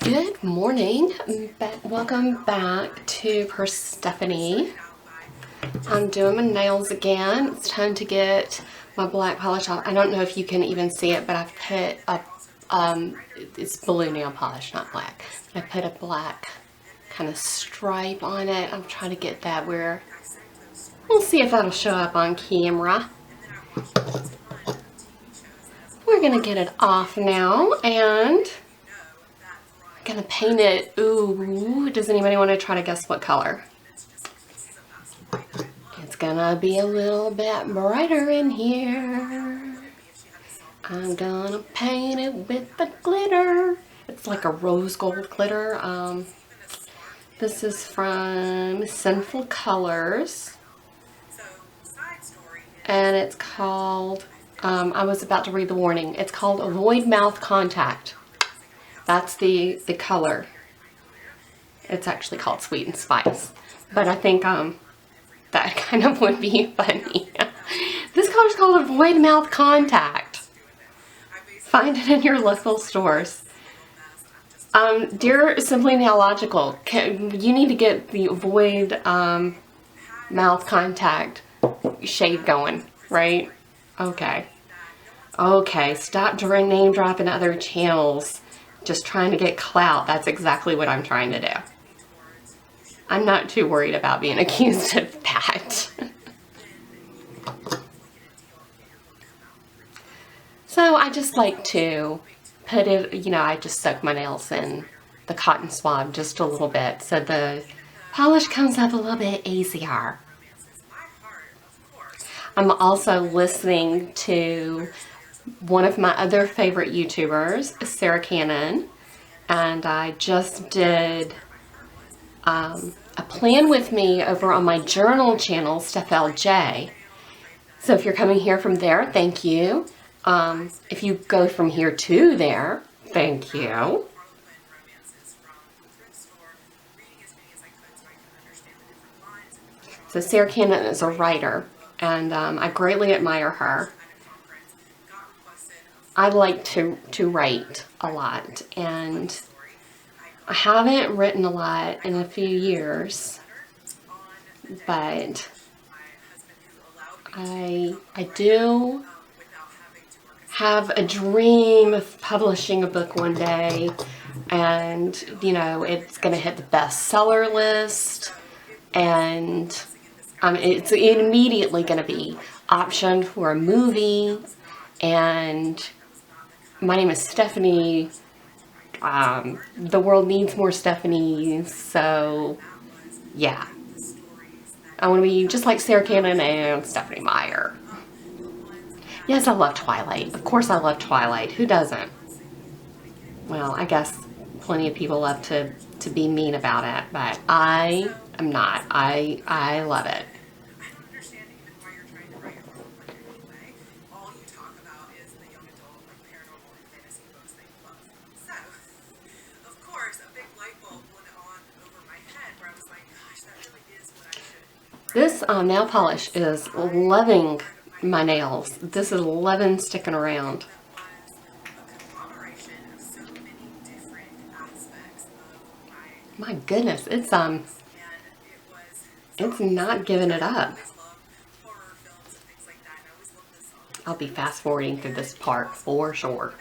Good morning. Welcome back to Persephone. I'm doing my nails again. It's time to get my black polish off. I don't know if you can even see it, but I've put a, it's blue nail polish, not black. I put a black kind of stripe on it. I'm trying to get that where, we'll see if that'll show up on camera. We're gonna get it off now and gonna paint it. Ooh, does anybody want to try to guess what color? It's gonna be a little bit brighter in here. I'm gonna paint it with the glitter. It's like a rose gold glitter. This is from Sinful Colors. And it's called, I was about to read the warning. It's called Avoid Mouth Contact. That's the color. It's actually called Sweet and Spice. But I think that kind of would be funny. This color is called Avoid Mouth Contact. Find it in your local stores. Dear Simply Nailogical, you need to get the Avoid Mouth Contact shade going, right? Okay. Okay, stop name dropping other channels. Just trying to get clout. That's exactly what I'm trying to do. I'm not too worried about being accused of that. So I just like to put it, you know, I just soak my nails in the cotton swab just a little bit so the polish comes up a little bit easier. I'm also listening to one of my other favorite YouTubers, Sarah Cannon, and I just did a plan with me over on my journal channel, Steph LJ. So if you're coming here from there, thank you. If you go from here to there, thank you. So Sarah Cannon is a writer, and I greatly admire her. I like to write a lot, and I haven't written a lot in a few years, but I do have a dream of publishing a book one day, and you know, it's gonna hit the bestseller list, and it's immediately gonna be optioned for a movie. And my name is Stephanie. The world needs more Stephanies, so yeah. I want to be just like Sarah Cannon and Stephanie Meyer. Yes, I love Twilight. Of course I love Twilight. Who doesn't? Well, I guess plenty of people love to be mean about it, but I am not. I love it. This nail polish is loving my nails. This is loving sticking around. My goodness, it's not giving it up. I'll be fast forwarding through this part for sure.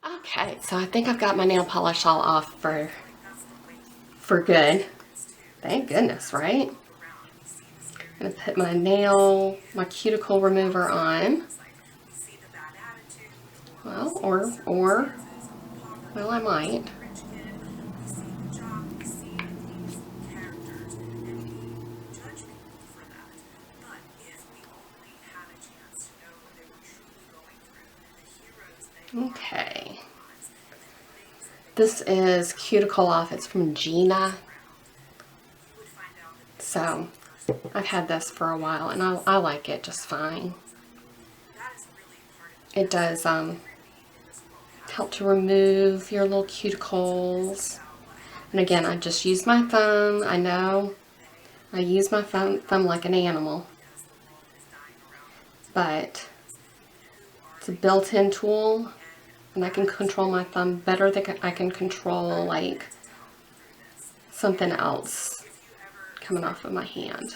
Okay, so I think I've got my nail polish all off for good. Thank goodness, right? I'm going to put my cuticle remover on. Well, well, I might. Okay. This is Cuticle Off. It's from Gina. So, I've had this for a while, and I like it just fine. It does help to remove your little cuticles. And again, I just use my thumb. I know I use my thumb like an animal, but it's a built-in tool, and I can control my thumb better than I can control like something else coming off of my hand.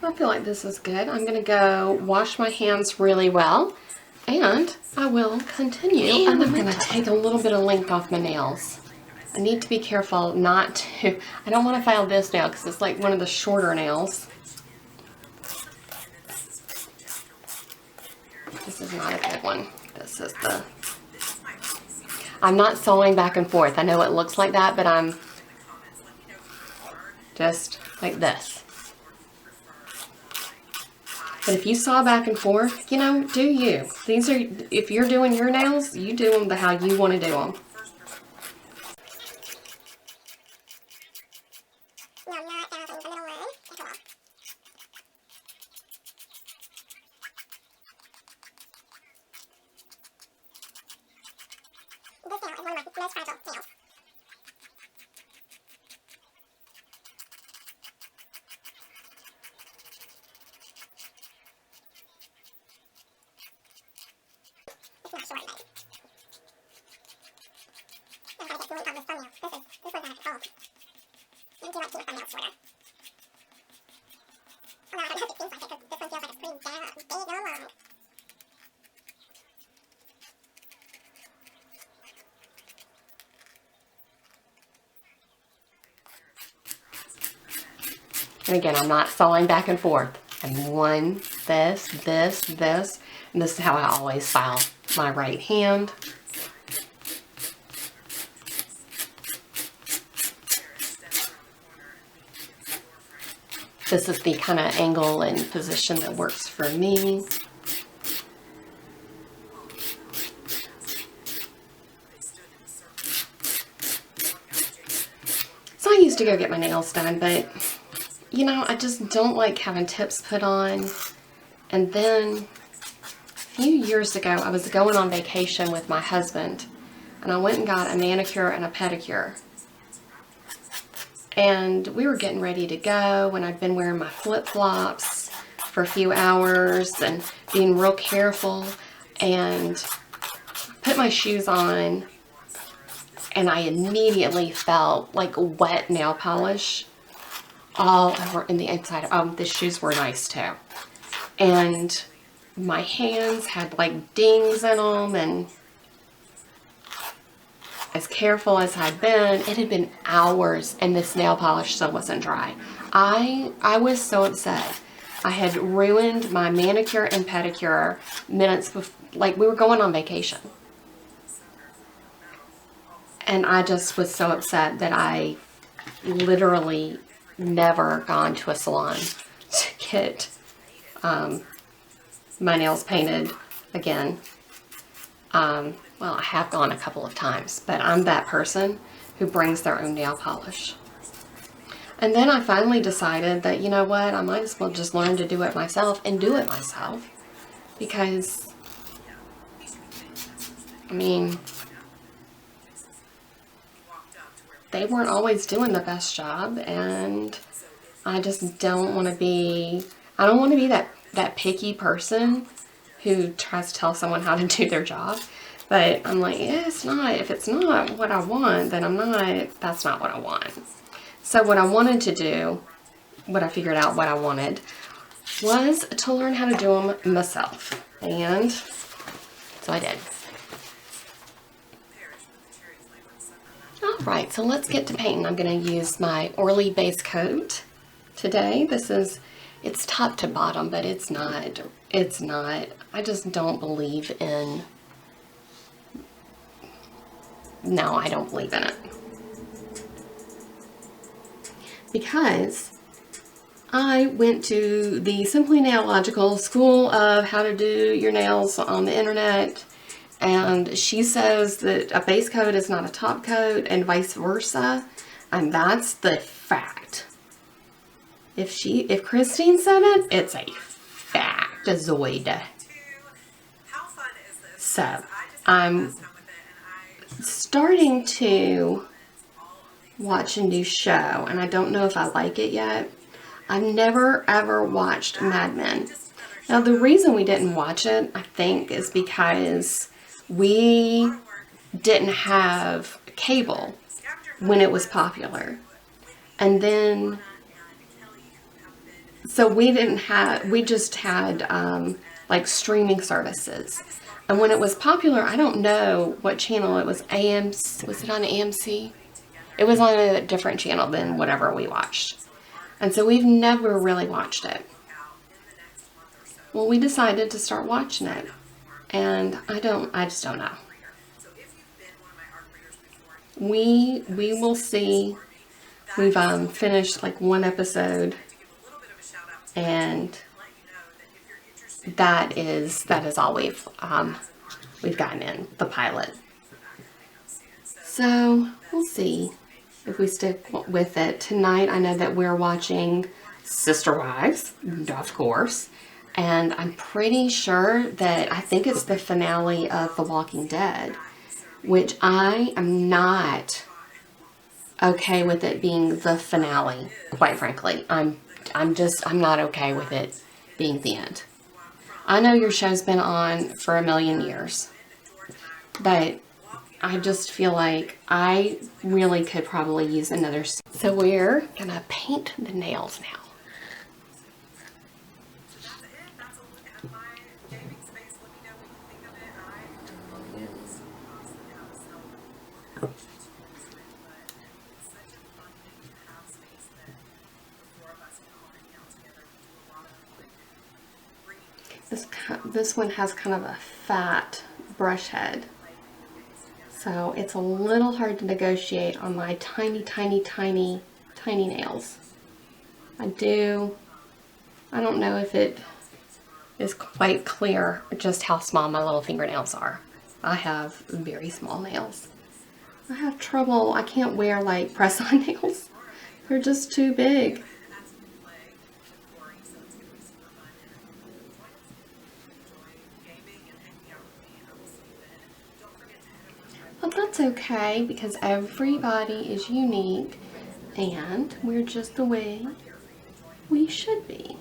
I feel like this is good. I'm going to go wash my hands really well, and I will continue. And I'm going to take a little bit of length off my nails. I need to be careful not to, I don't want to file this nail because it's like one of the shorter nails. This is not a good one. This is I'm not sawing back and forth. I know it looks like that, but I'm just like this. But if you saw back and forth, you know, do you. These are, if you're doing your nails, you do them how you want to do them. And again, I'm not sawing back and forth. I'm one, this, and this is how I always file my right hand. This is the kind of angle and position that works for me. So I used to go get my nails done, but you know, I just don't like having tips put on. And then a few years ago, I was going on vacation with my husband, and I went and got a manicure and a pedicure. And we were getting ready to go, and I'd been wearing my flip-flops, for a few hours and being real careful, and put my shoes on, and I immediately felt like wet nail polish all over in the inside. The shoes were nice too. And my hands had like dings in them, and as careful as I'd been, it had been hours and this nail polish still wasn't dry. I was so upset. I had ruined my manicure and pedicure minutes before, like we were going on vacation. And I just was so upset that I literally never gone to a salon to get my nails painted again. Well, I have gone a couple of times, but I'm that person who brings their own nail polish. And then I finally decided that, you know what, I might as well just learn to do it myself and do it myself. Because, I mean, they weren't always doing the best job, and I just don't want to be, I don't want to be that picky person who tries to tell someone how to do their job. But I'm like, yeah, it's not, if it's not what I want, then that's not what I want. So what I wanted to do, what I figured out what I wanted, was to learn how to do them myself. And so I did. Alright, so let's get to painting. I'm going to use my Orly base coat today. It's top to bottom, but it's not, I just don't believe in, no, I don't believe in it. Because I went to the Simply Nailogical School of how to do your nails on the internet, and she says that a base coat is not a top coat and vice versa, and that's the fact. If Christine said it, it's a factazoid. So I'm starting to watch a new show, and I don't know if I like it yet. I've never ever watched Mad Men. Now the reason we didn't watch it, I think, is because we didn't have cable when it was popular. And then, so we just had like streaming services. And when it was popular, I don't know what channel it was. Was it on AMC? It was on a different channel than whatever we watched. And so we've never really watched it. Well, we decided to start watching it. And I just don't know. We will see. We've finished like one episode, and that is all we've gotten in, the pilot. So we'll see if we stick with it. Tonight I know that we're watching Sister Wives, of course, and I'm pretty sure that I think it's the finale of The Walking Dead, which I am not okay with it being the finale, quite frankly. I'm not okay with it being the end. I know your show's been on for a million years, but I just feel like I really could probably use another. So we're gonna paint the nails now. This one has kind of a fat brush head, so it's a little hard to negotiate on my tiny nails. I don't know if it is quite clear just how small my little fingernails are. I have very small nails. I have trouble, I can't wear like press-on nails. They're just too big. But that's okay, because everybody is unique and we're just the way we should be.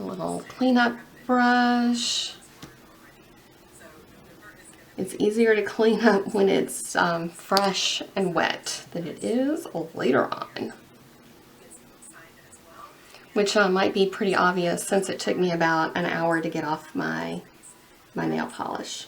A little cleanup brush. It's easier to clean up when it's fresh and wet than it is later on. Which might be pretty obvious since it took me about an hour to get off my nail polish.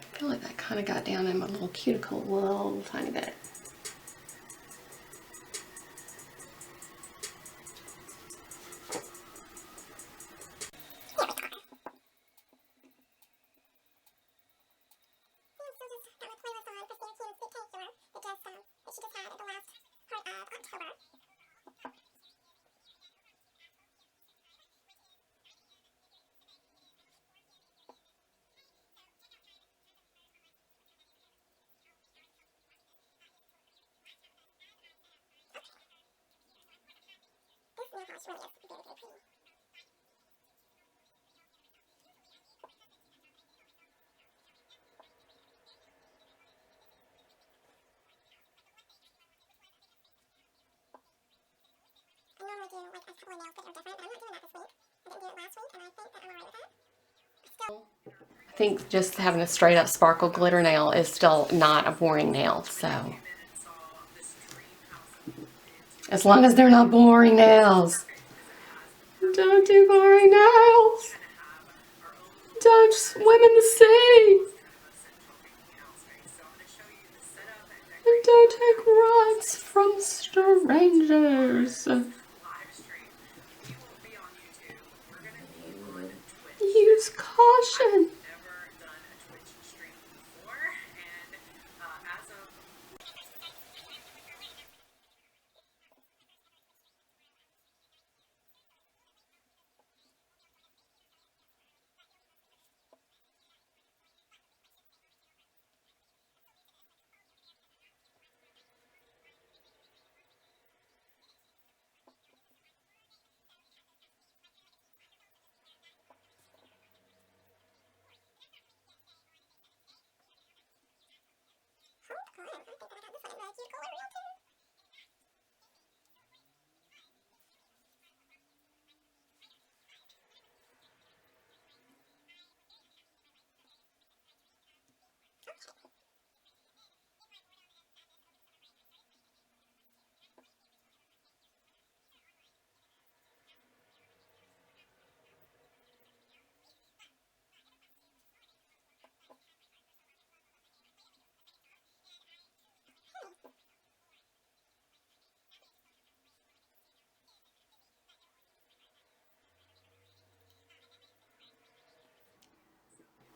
I feel like that kind of got down in my little cuticle a little tiny bit. I think just having a straight up sparkle glitter nail is still not a boring nail, so as long as they're not boring nails. Don't do boring nails. Don't swim in the sea. And don't take rides from strangers. Use caution.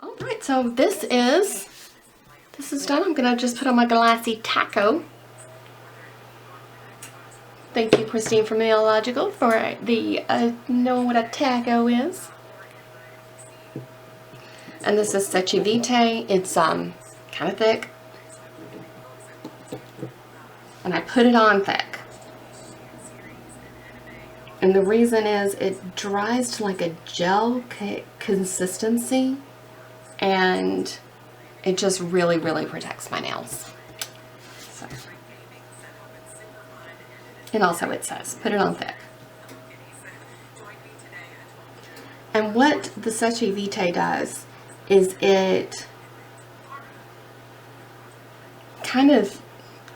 Alright, so this is done. I'm gonna just put on my glassy taco. Thank you, Christine from Neological, for the knowing what a taco is. And this is Seche Vite. It's kind of thick, and I put it on thick. And the reason is it dries to like a gel consistency, and it just really, really protects my nails. So. And also it says, put it on thick. And what the Seche Vite does is it kind of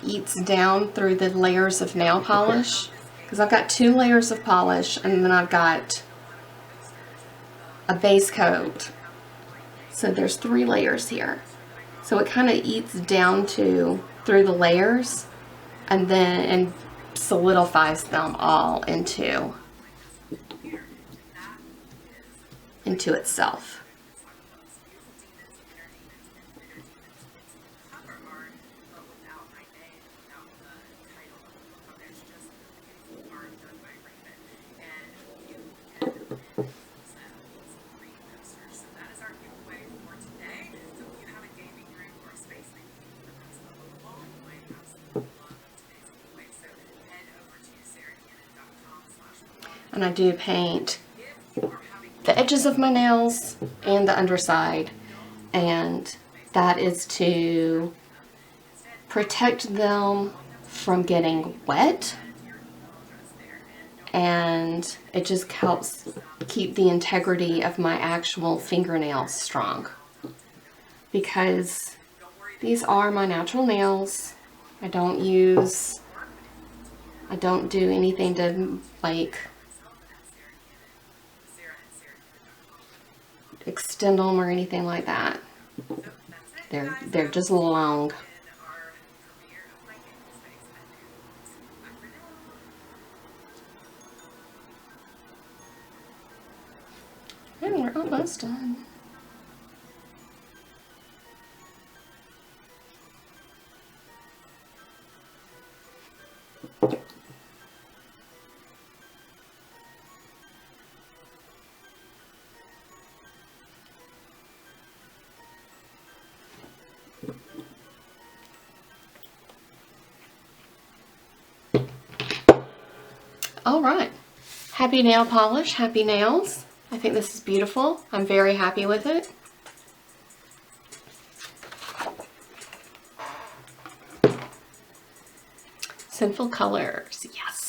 eats down through the layers of nail polish. Because I've got 2 layers of polish, and then I've got a base coat. So there's 3 layers here. So it kind of eats down through the layers, and solidifies them all into into itself. And I do paint the edges of my nails and the underside, and that is to protect them from getting wet, and it just helps keep the integrity of my actual fingernails strong, because these are my natural nails. I don't do anything to like extend them or anything like that. They're just long. And we're almost done. All right, happy nail polish, happy nails. I think this is beautiful. I'm very happy with it. Sinful Colors, yes.